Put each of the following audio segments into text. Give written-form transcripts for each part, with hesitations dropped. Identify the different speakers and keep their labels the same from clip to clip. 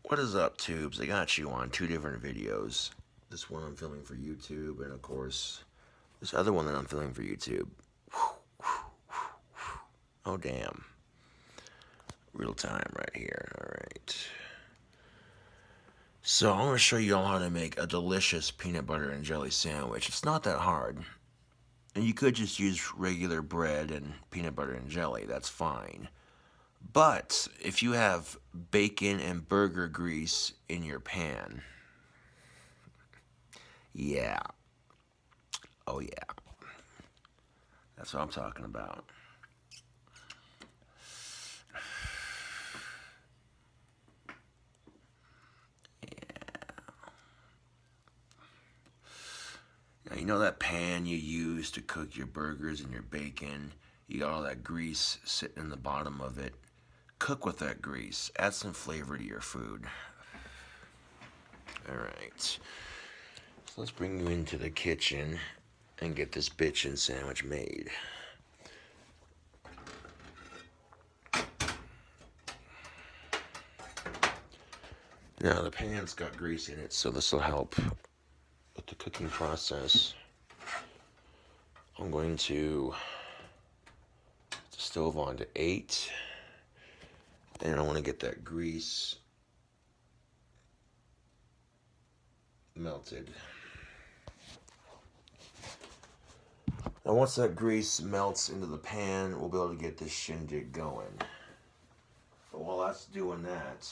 Speaker 1: What is up, tubes? I got you on two different videos. This one I'm filming for YouTube, and of course, this other one that I'm filming for YouTube. Oh, damn. Real time right here. Alright. So, I'm going to show you all how to make a delicious peanut butter and jelly sandwich. It's not that hard. And you could just use regular bread and peanut butter and jelly. That's fine. But, if you have bacon and burger grease in your pan, yeah. Oh, yeah. That's what I'm talking about. Now, you know that pan you use to cook your burgers and your bacon? You got all that grease sitting in the bottom of it. Cook with that grease. Add some flavor to your food. Alright. So let's bring you into the kitchen and get this bitchin' sandwich made. Now the pan's got grease in it, so this will help with the cooking process. I'm going to put the stove on to 8, and I want to get that grease melted. Now once that grease melts into the pan, we'll be able to get this shindig going. But while that's doing that,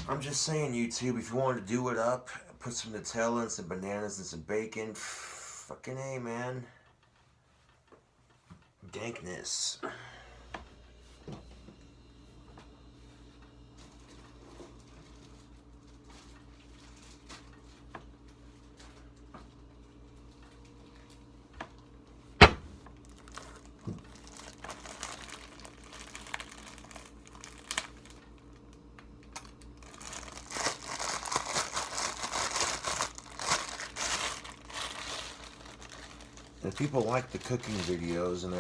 Speaker 1: I'm just saying, YouTube, if you wanted to do it up, put some Nutella and some bananas and some bacon, fucking A, man. Dankness. And people like the cooking videos, and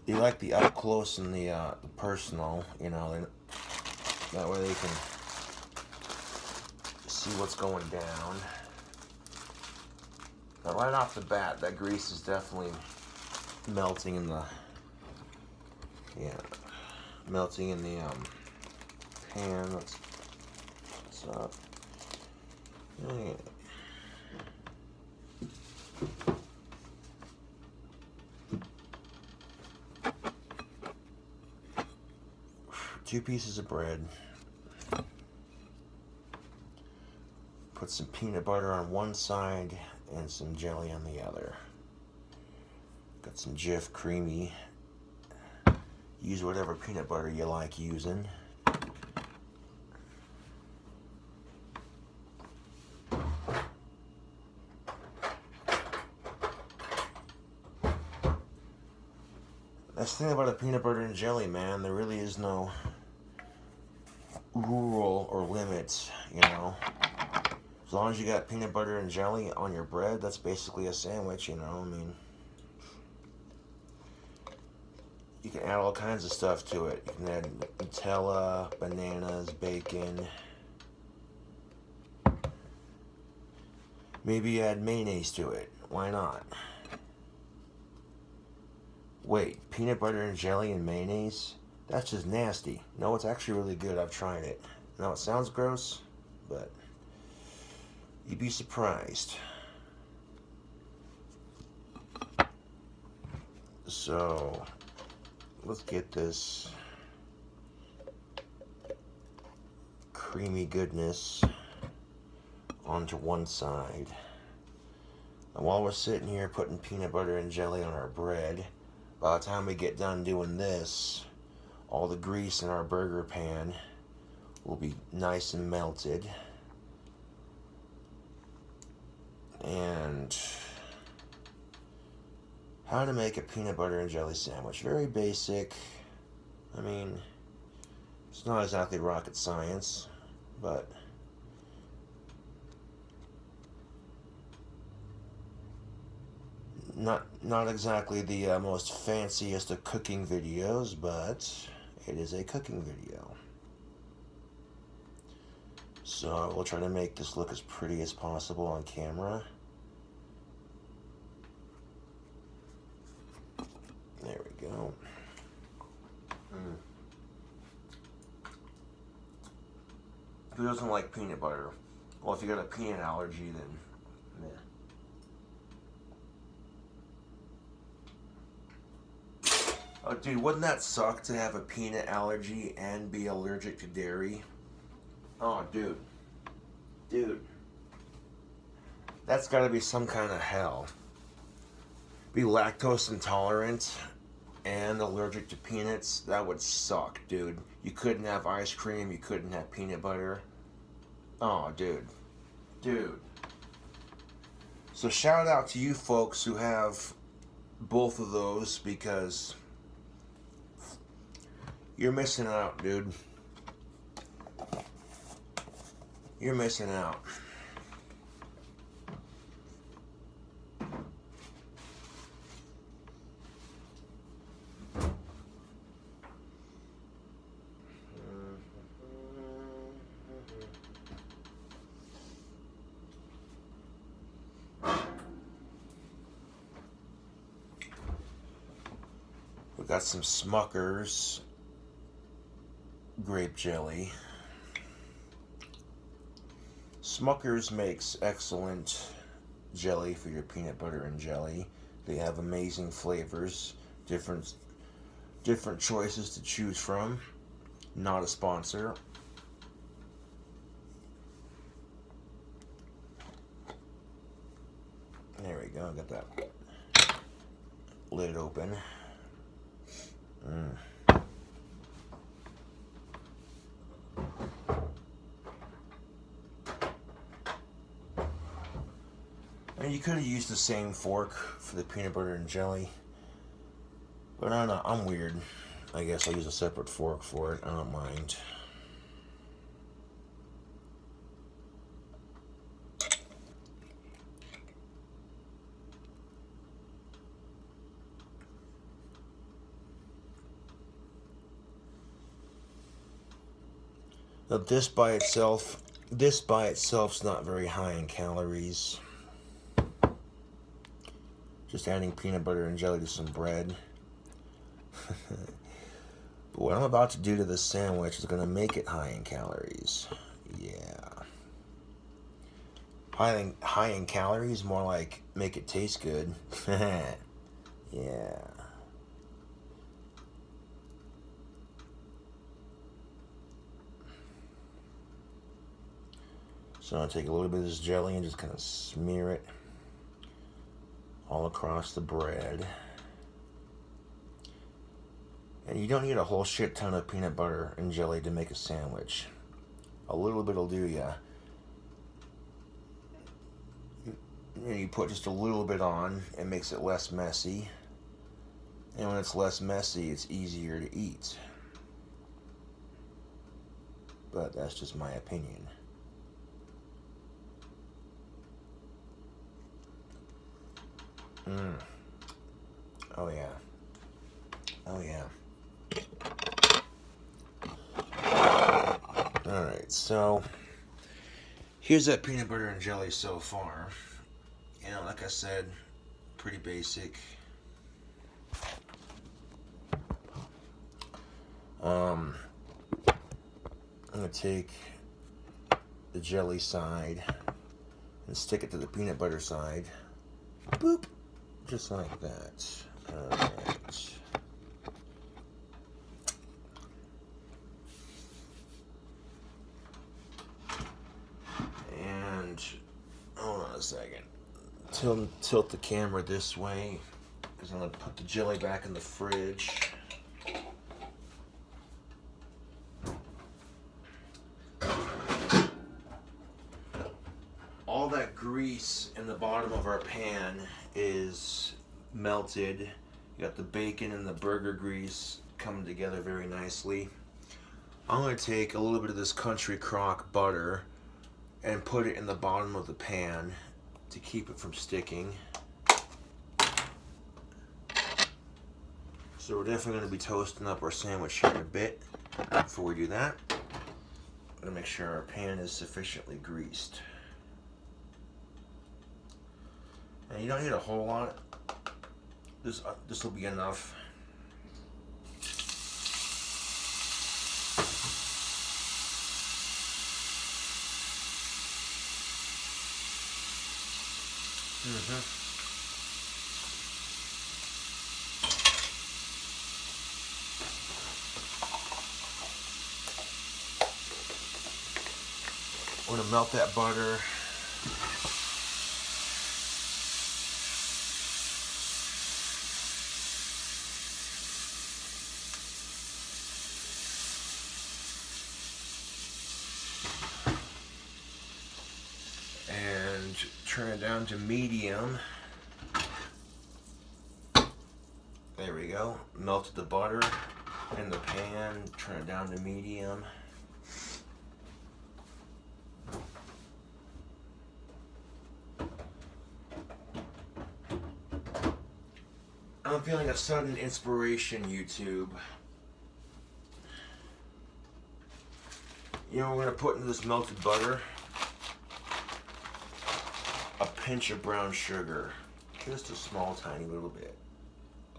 Speaker 1: they like the up close and the personal, you know, that way they can see what's going down. But right off the bat, that grease is definitely melting in the, melting in the pan. What's up? Yeah. 2 pieces of bread. Put some peanut butter on one side and some jelly on the other. Got some Jif creamy. Use whatever peanut butter you like using. That's the thing about a peanut butter and jelly, man. There really is no rule or limits, you know. As long as you got peanut butter and jelly on your bread, that's basically a sandwich, you know. I mean, you can add all kinds of stuff to it. You can add Nutella, bananas, bacon. Maybe add mayonnaise to it. Why not? Wait, peanut butter and jelly and mayonnaise? That's just nasty. No, it's actually really good. I've tried it. Now, it sounds gross, but you'd be surprised. So, let's get this creamy goodness onto one side. And while we're sitting here putting peanut butter and jelly on our bread, by the time we get done doing this, all the grease in our burger pan will be nice and melted. And How to make a peanut butter and jelly sandwich. Very basic. I mean, it's not exactly rocket science, but not exactly the most fanciest of cooking videos, but it is a cooking video. So we'll try to make this look as pretty as possible on camera. There we go. Who doesn't like peanut butter? Well, if you got a peanut allergy, then yeah. Oh, dude, wouldn't that suck to have a peanut allergy and be allergic to dairy? Oh, dude. Dude. That's gotta be some kind of hell. Be lactose intolerant and allergic to peanuts? That would suck, dude. You couldn't have ice cream, you couldn't have peanut butter. Oh, dude. Dude. So shout out to you folks who have both of those, because you're missing out, dude. You're missing out. We got some Smucker's grape jelly. Smucker's makes excellent jelly for your peanut butter and jelly. They have amazing flavors, different choices to choose from. Not a sponsor. There we go, got that lid open. And you could have used the same fork for the peanut butter and jelly, but I don't know, I'm weird. I guess I'll use a separate fork for it. I don't mind. Now this by itself's not very high in calories. Just adding peanut butter and jelly to some bread. But what I'm about to do to this sandwich is going to make it high in calories. Yeah. High in calories, more like make it taste good. Yeah. So I'm going to take a little bit of this jelly and just kind of smear it all across the bread. And you don't need a whole shit ton of peanut butter and jelly to make a sandwich. A little bit will do ya. You put just a little bit on, it makes it less messy. And when it's less messy, it's easier to eat. But that's just my opinion. Oh yeah. Oh yeah. Alright, so here's that peanut butter and jelly so far. You know, like I said, pretty basic. I'm going to take the jelly side and stick it to the peanut butter side. Boop. Just like that. Alright. And hold on a second. Tilt the camera this way, because I'm going to put the jelly back in the fridge. All that grease in the bottom of our pan is melted. You got the bacon and the burger grease coming together very nicely. I'm going to take a little bit of this country crock butter and put it in the bottom of the pan to keep it from sticking. So we're definitely going to be toasting up our sandwich here in a bit. Before we do that, I'm going to make sure our pan is sufficiently greased. And you don't need a whole lot. This will be enough. We're going to melt that butter. And turn it down to medium. There we go. Melted the butter in the pan. Turn it down to medium. I'm feeling a sudden inspiration, YouTube. You know, we're going to put in this melted butter a pinch of brown sugar. Just a small, tiny little bit.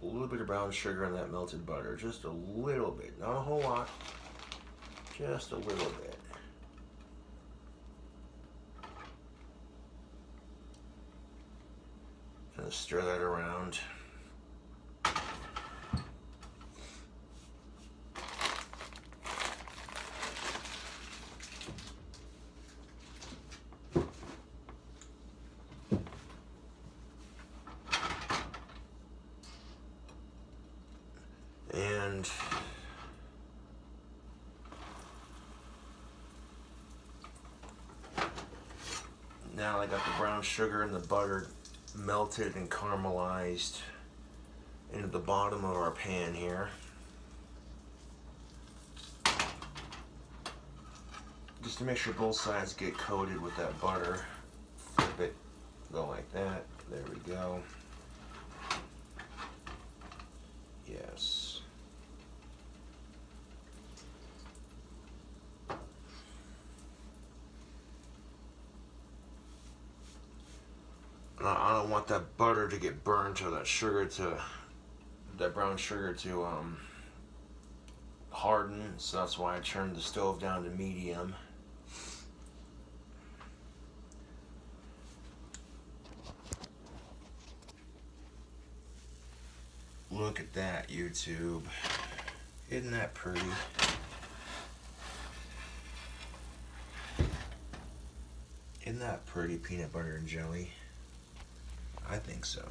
Speaker 1: A little bit of brown sugar in that melted butter. Just a little bit. Not a whole lot. Just a little bit. Gonna stir that around. And now I got the brown sugar and the butter melted and caramelized into the bottom of our pan here. Just to make sure both sides get coated with that butter. Flip it, go like that. There we go. Yes. I don't want that butter to get burnt or that brown sugar to harden, so that's why I turned the stove down to medium. Look at that, YouTube. Isn't that pretty? Isn't that pretty, peanut butter and jelly? I think so.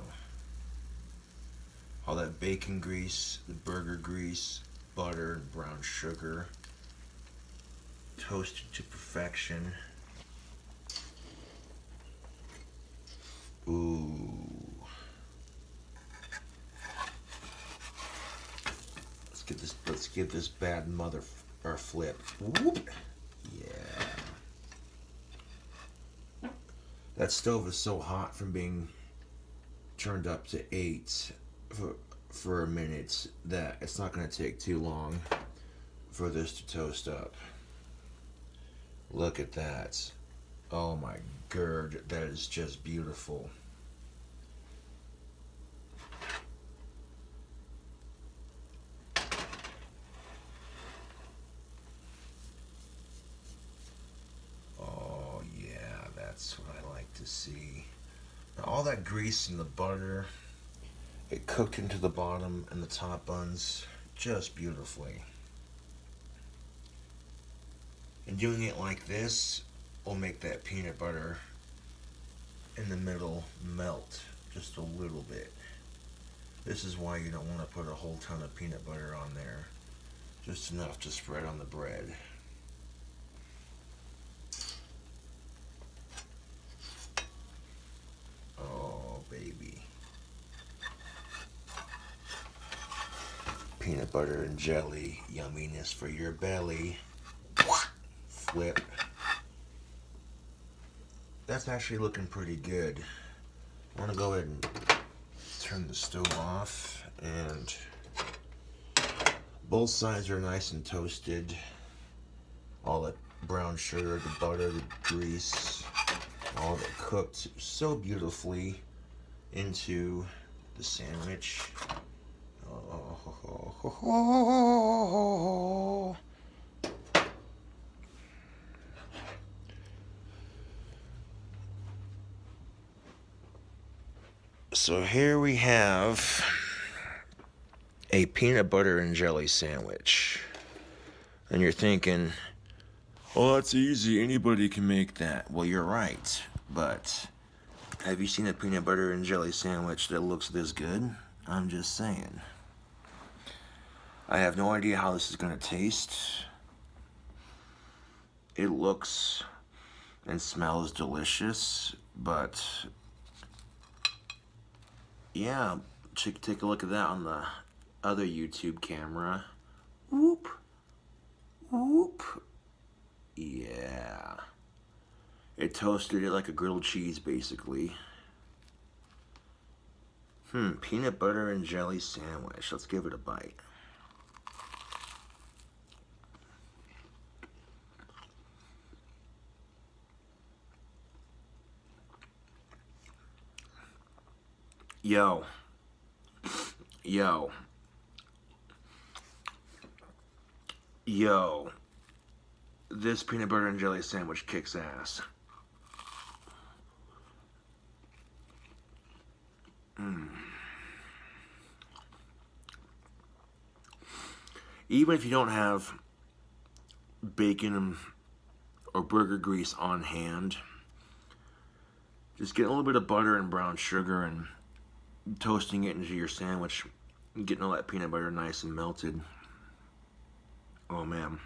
Speaker 1: All that bacon grease, the burger grease, butter, and brown sugar, toasted to perfection. Ooh. Let's give this bad mother or flip. Whoop. Yeah. That stove is so hot from being turned up to 8 for a minute that it's not going to take too long for this to toast up. Look at that. Oh my god, that is just beautiful. Oh yeah, that's what I like to see. Now, all that grease and the butter, it cooked into the bottom and the top buns just beautifully. And doing it like this will make that peanut butter in the middle melt just a little bit. This is why you don't want to put a whole ton of peanut butter on there. Just enough to spread on the bread. Oh, baby. and jelly yumminess for your belly. Flip. That's actually looking pretty good. I want to go ahead and turn the stove off, and both sides are nice and toasted. All the brown sugar, the butter, the grease, all of it cooked so beautifully into the sandwich. Oh. So here we have a peanut butter and jelly sandwich. And you're thinking, oh, that's easy. Anybody can make that. Well, you're right. But have you seen a peanut butter and jelly sandwich that looks this good? I'm just saying. I have no idea how this is going to taste. It looks and smells delicious, but yeah, take a look at that on the other YouTube camera. Whoop. Whoop. Yeah. It toasted it like a grilled cheese, basically. Peanut butter and jelly sandwich. Let's give it a bite. Yo. Yo. Yo. This peanut butter and jelly sandwich kicks ass. Even if you don't have bacon or burger grease on hand, just get a little bit of butter and brown sugar and toasting it into your sandwich, getting all that peanut butter nice and melted. Oh man.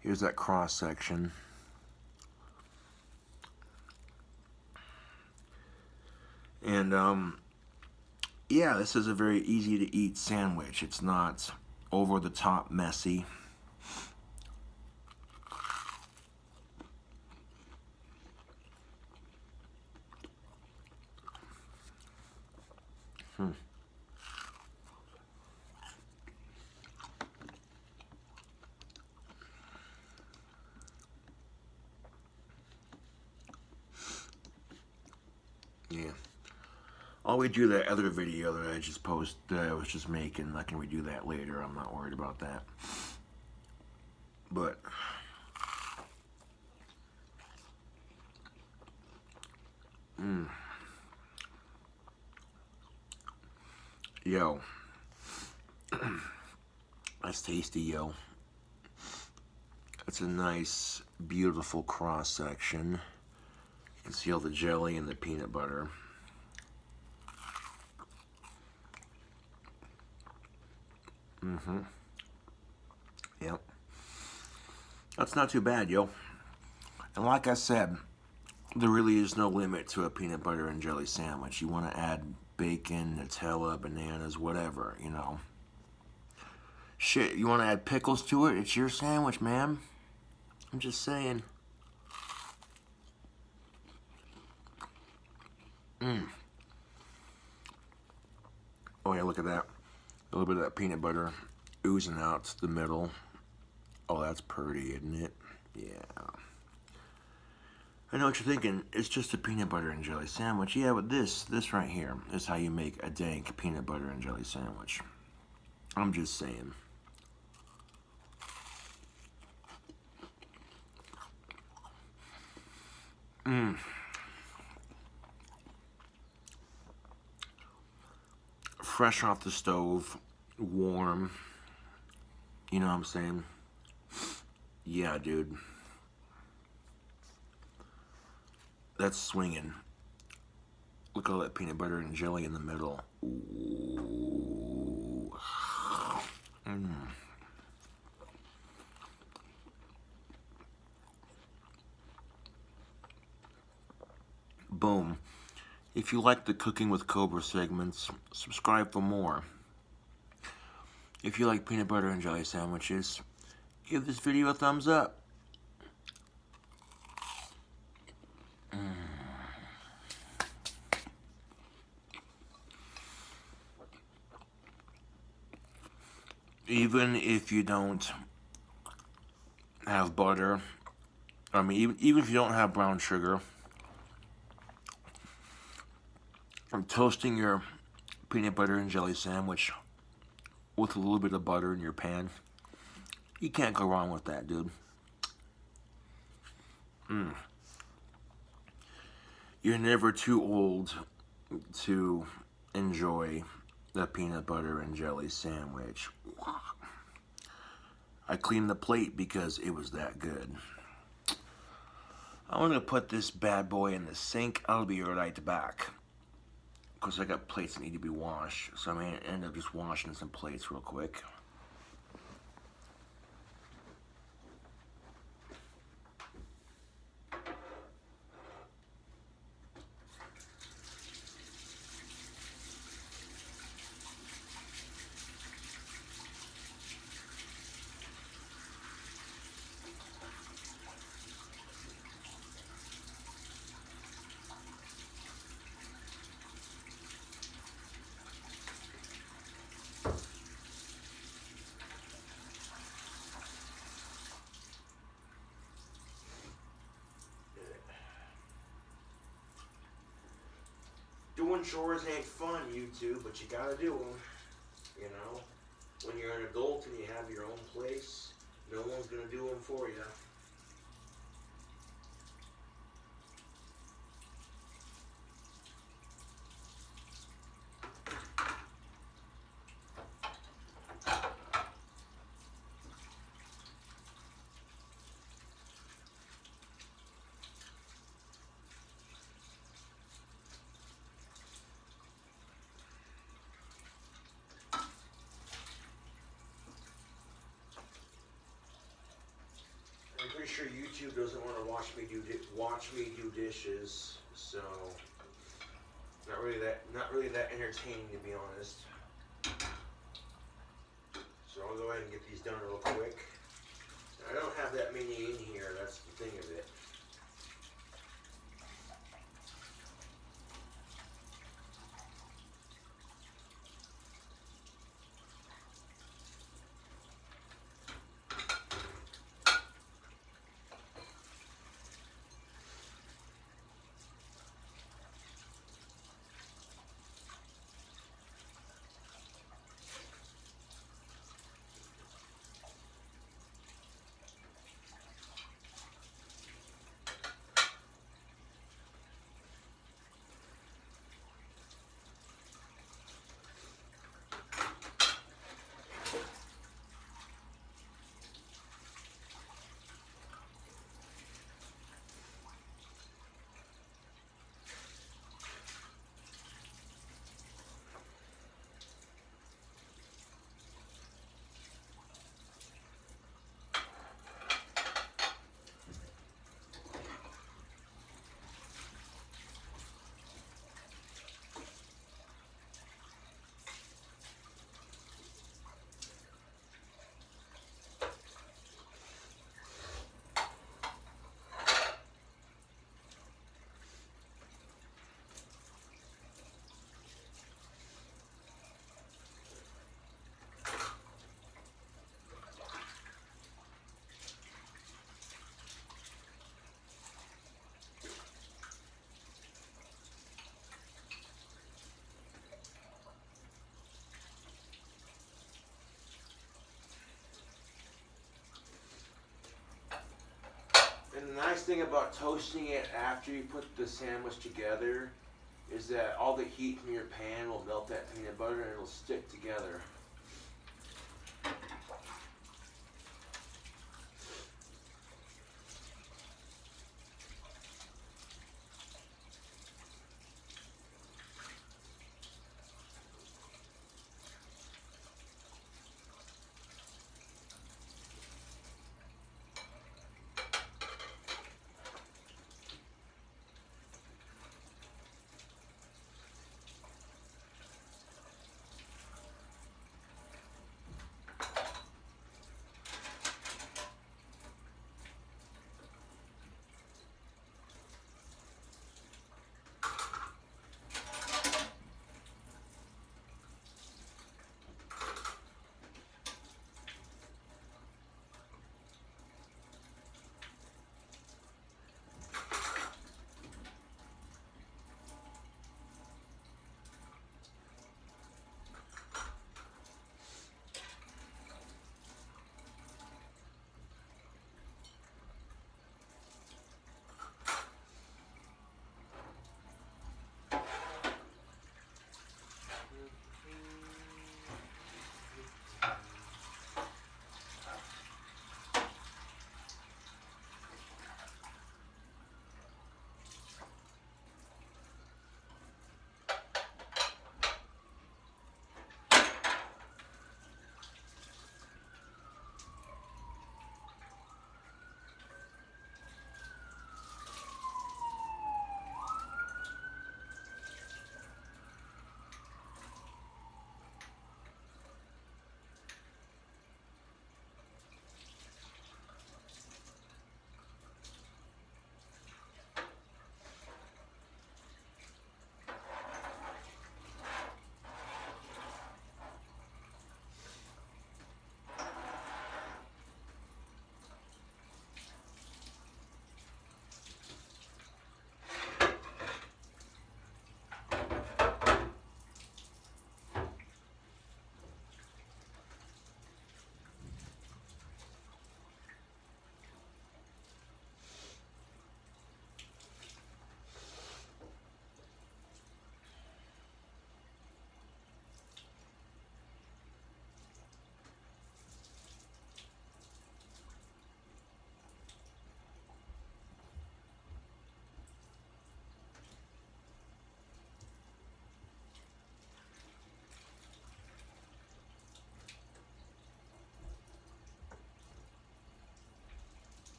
Speaker 1: Here's that cross section. And yeah, this is a very easy to eat sandwich. It's not over the top messy. Yeah. I'll redo that other video that I just posted, that I was just making. I can redo that later. I'm not worried about that. But yo. That's tasty, yo. That's a nice, beautiful cross section. You can see all the jelly and the peanut butter. Yep. That's not too bad, yo. And like I said, there really is no limit to a peanut butter and jelly sandwich. You want to add bacon, Nutella, bananas, whatever, you know. Shit, you want to add pickles to it? It's your sandwich, man. I'm just saying. Oh yeah, look at that. A little bit of that peanut butter oozing out the middle. Oh, that's pretty, isn't it? Yeah. I know what you're thinking. It's just a peanut butter and jelly sandwich. Yeah, but this right here is how you make a dank peanut butter and jelly sandwich. I'm just saying. Fresh off the stove, warm. You know what I'm saying? Yeah, dude. That's swinging. Look at all that peanut butter and jelly in the middle. Ooh. Boom. If you like the Cooking with Cobra segments, subscribe for more. If you like peanut butter and jelly sandwiches, give this video a thumbs up. Even if you don't have butter, even if you don't have brown sugar, from toasting your peanut butter and jelly sandwich with a little bit of butter in your pan, you can't go wrong with that, dude. You're never too old to enjoy the peanut butter and jelly sandwich. I cleaned the plate because it was that good. I'm gonna put this bad boy in the sink. I'll be right back. Because I got plates that need to be washed, so I'm gonna end up just washing some plates real quick. Doing chores ain't fun, YouTube, but you gotta do them. You know, when you're an adult and you have your own place, no one's gonna do them for you. I'm pretty sure YouTube doesn't want to watch me do dishes, so not really that entertaining, to be honest. So I'll go ahead and get these done real quick. I don't have that many in here. That's the thing of it. And the nice thing about toasting it after you put the sandwich together is that all the heat from your pan will melt that peanut butter and it'll stick together.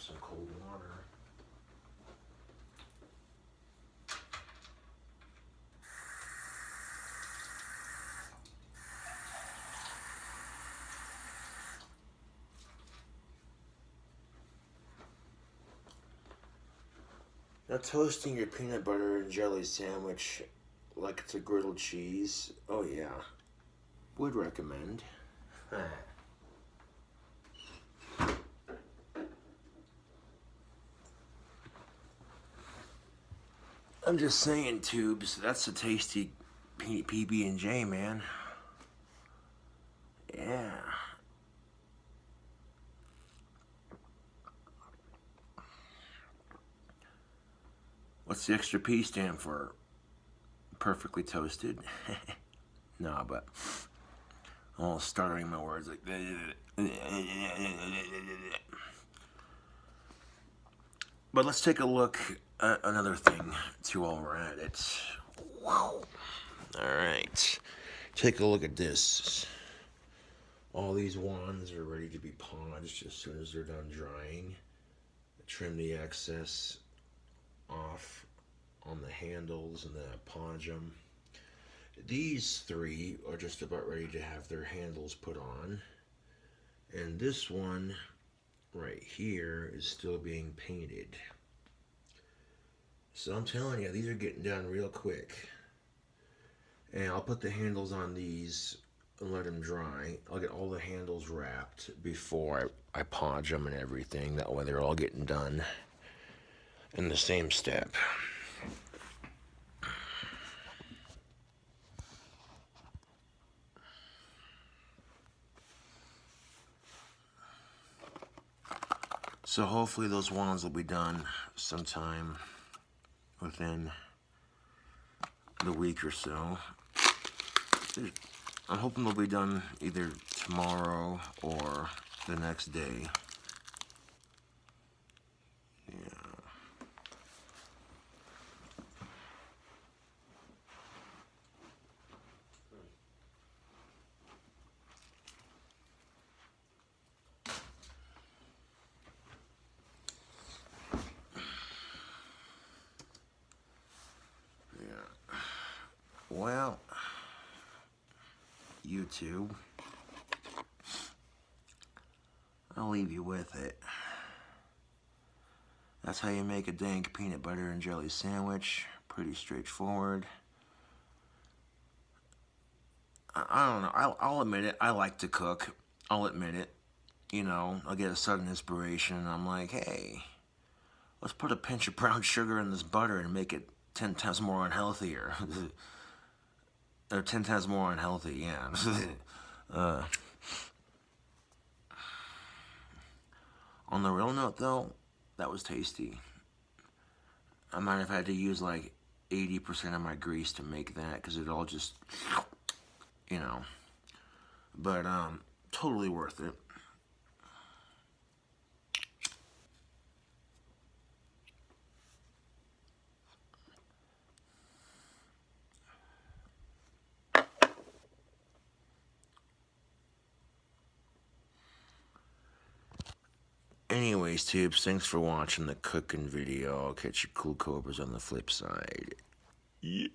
Speaker 1: have some cold water. Now, toasting your peanut butter and jelly sandwich like it's a grilled cheese, oh yeah, would recommend. I'm just saying, Tubes, that's a tasty PB&J, man. Yeah. What's the extra P stand for? Perfectly toasted. No, but I'm all stuttering my words like But let's take a look at another thing too while we're at it. Wow. Alright. Take a look at this. All these wands are ready to be polished as soon as they're done drying. Trim the excess off on the handles and then I polish them. These three are just about ready to have their handles put on. And this one right here is still being painted. So I'm telling you, these are getting done real quick. And I'll put the handles on these and let them dry. I'll get all the handles wrapped before I polish them and everything. That way they're all getting done in the same step. So hopefully those wands will be done sometime within the week or so. I'm hoping they'll be done either tomorrow or the next day. Yeah. Well, YouTube, I'll leave you with it. That's how you make a dank peanut butter and jelly sandwich. Pretty straightforward. I don't know. I'll admit it. I like to cook. I'll admit it. You know, I'll get a sudden inspiration and I'm like, hey, let's put a pinch of brown sugar in this butter and make it 10 times more unhealthier. Or 10 times more unhealthy, yeah. On the real note, though, that was tasty. I might have had to use like 80% of my grease to make that because it all just, you know. But, totally worth it. Anyways, tubes, thanks for watching the cooking video. I'll catch you cool cobras on the flip side. Yeah.